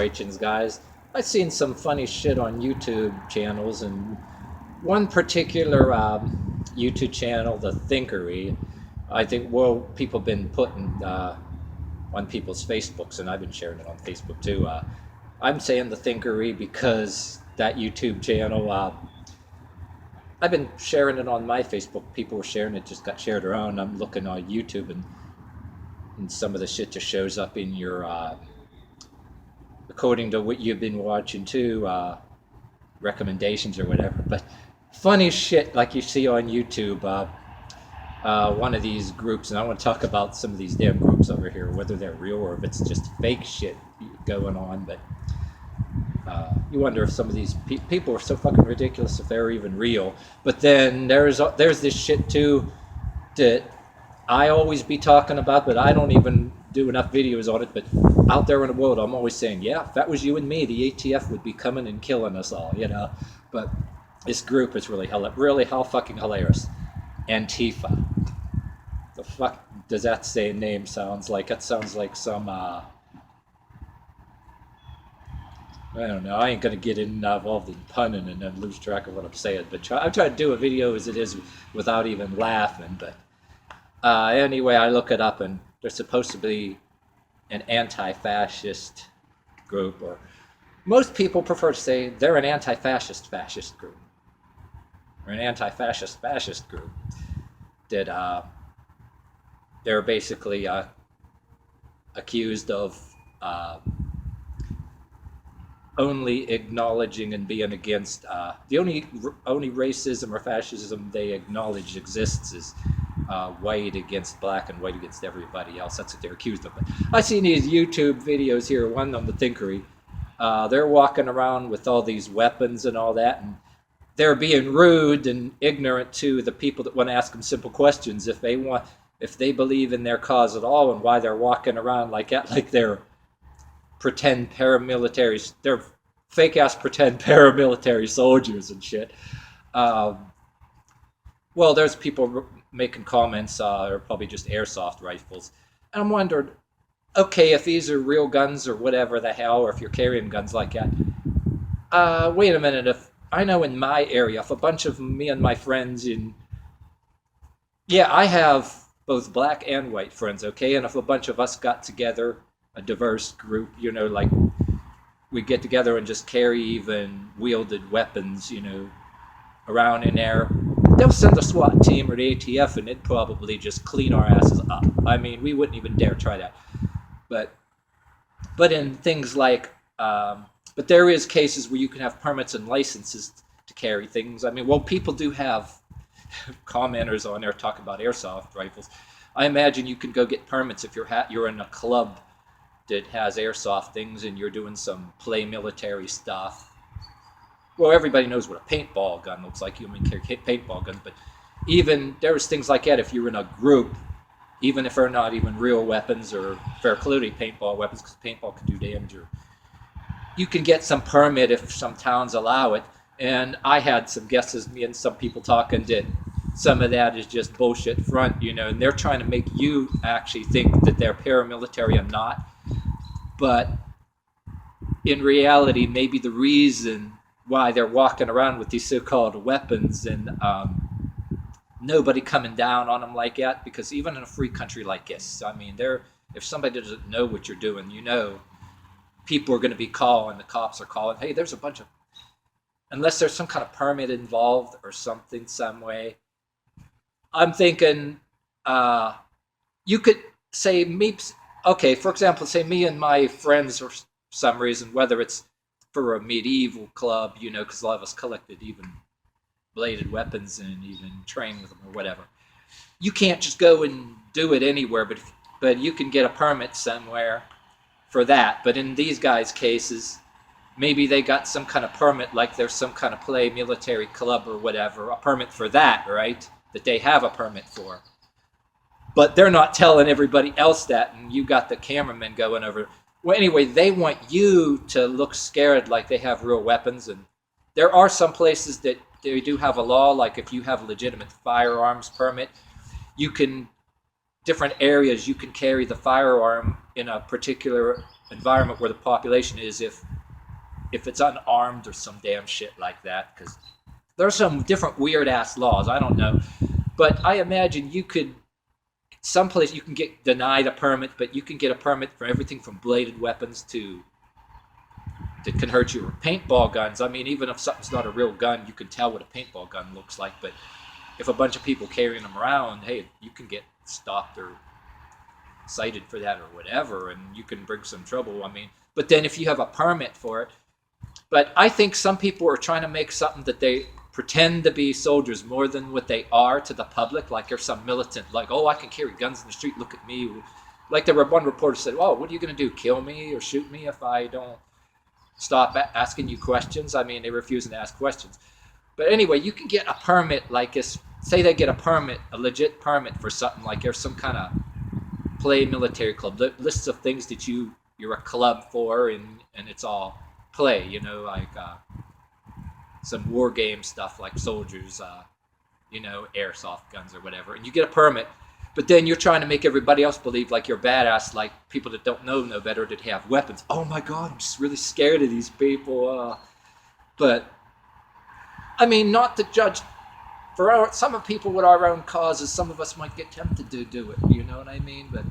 Rachins, guys. I've seen some funny shit on YouTube channels, and one particular YouTube channel, the Thinkery, I think, well, people have been putting on people's Facebooks, and I've been sharing it on Facebook too. I'm saying the Thinkery because that YouTube channel, I've been sharing it on my Facebook. People were sharing it, just got shared around. I'm looking on YouTube, and some of the shit just shows up in your, according to what you've been watching too, recommendations or whatever. But funny shit like you see on YouTube. One of these groups, and I want to talk about some of these damn groups over here, whether they're real or if it's just fake shit going on. But you wonder if some of these people are so fucking ridiculous if they're even real. But then there's this shit too that I always be talking about, but I don't even do enough videos on it. But out there in the world, I'm always saying, yeah, if that was you and me, the ATF would be coming and killing us all, you know. But this group is really how fucking hilarious. Antifa. The fuck does that say name sounds like? It sounds like some, I don't know. I ain't gonna get involved in punning and then lose track of what I'm saying. But I'm trying to do a video as it is without even laughing. But anyway, I look it up, and they're supposed to be an anti-fascist group, or most people prefer to say they're an anti-fascist group, or an anti-fascist group. That they're basically accused of only acknowledging and being against the only racism or fascism they acknowledge exists is white against black and white against everybody else. That's what they're accused of. But I seen these YouTube videos here, one on the Thinkery. They're walking around with all these weapons and all that, and they're being rude and ignorant to the people that want to ask them simple questions if they believe in their cause at all, and why they're walking around like they're pretend paramilitaries. They're fake ass pretend paramilitary soldiers and shit. Well, there's people making comments, or probably just airsoft rifles, and I'm wondering, okay, if these are real guns or whatever the hell, or if you're carrying guns like that, wait a minute, if I know in my area, if a bunch of me and my friends I have both black and white friends, okay? And if a bunch of us got together, a diverse group, you know, like we get together and just carry even wielded weapons, you know, around in there, they'll send a SWAT team or the ATF, and it'd probably just clean our asses up. I mean, we wouldn't even dare try that. But in things like, but there is cases where you can have permits and licenses to carry things. I mean, well, people do have commenters on there talking about airsoft rifles. I imagine you can go get permits if you're in a club that has airsoft things and you're doing some play military stuff. Well, everybody knows what a paintball gun looks like. You can carry paintball guns, but even there's things like that if you're in a group, even if they're not even real weapons, or if they're clearly paintball weapons, because paintball can do damage, or you can get some permit if some towns allow it. And I had some guesses, me and some people talking, that some of that is just bullshit front, you know, and they're trying to make you actually think that they're paramilitary and not. But in reality, maybe the reason why they're walking around with these so-called weapons and nobody coming down on them like that, because even in a free country like this, I mean, if somebody doesn't know what you're doing, you know, people are going to be calling, the cops are calling, hey, there's a bunch of, unless there's some kind of permit involved or something, some way. I'm thinking you could say me, okay, for example, say me and my friends, for some reason, whether it's for a medieval club, you know, because a lot of us collected even bladed weapons and even trained with them or whatever. You can't just go and do it anywhere, but you can get a permit somewhere for that. But in these guys' cases, maybe they got some kind of permit, like there's some kind of play military club or whatever, a permit for that, right? That they have a permit for. But they're not telling everybody else that, and you got the cameraman going over. Well, anyway, they want you to look scared like they have real weapons. And there are some places that they do have a law, like if you have a legitimate firearms permit, you can different areas you can carry the firearm in a particular environment where the population is, if it's unarmed or some damn shit like that. Because there's some different weird ass laws. I don't know, but I imagine you could. Someplace you can get denied a permit, but you can get a permit for everything from bladed weapons to that can hurt you, or paintball guns. I mean, even if something's not a real gun, you can tell what a paintball gun looks like. But if a bunch of people carrying them around, hey, you can get stopped or cited for that or whatever, and you can bring some trouble. I mean, but then if you have a permit for it, but I think some people are trying to make something that they pretend to be soldiers more than what they are to the public. Like they're some militant, like, oh, I can carry guns in the street, look at me. Like there were one reporter said, oh, what are you going to do, kill me or shoot me if I don't stop asking you questions? I mean, they refusing to ask questions. But anyway, you can get a permit, like say they get a permit, a legit permit for something, like there's some kind of play military club, lists of things that you're a club for, and it's all play, you know, like some war game stuff like soldiers, you know, airsoft guns or whatever, and you get a permit, but then you're trying to make everybody else believe like you're badass, like people that don't know better, that have weapons. Oh my God, I'm just really scared of these people. But I mean, not to judge for some of people with our own causes, some of us might get tempted to do it. You know what I mean? But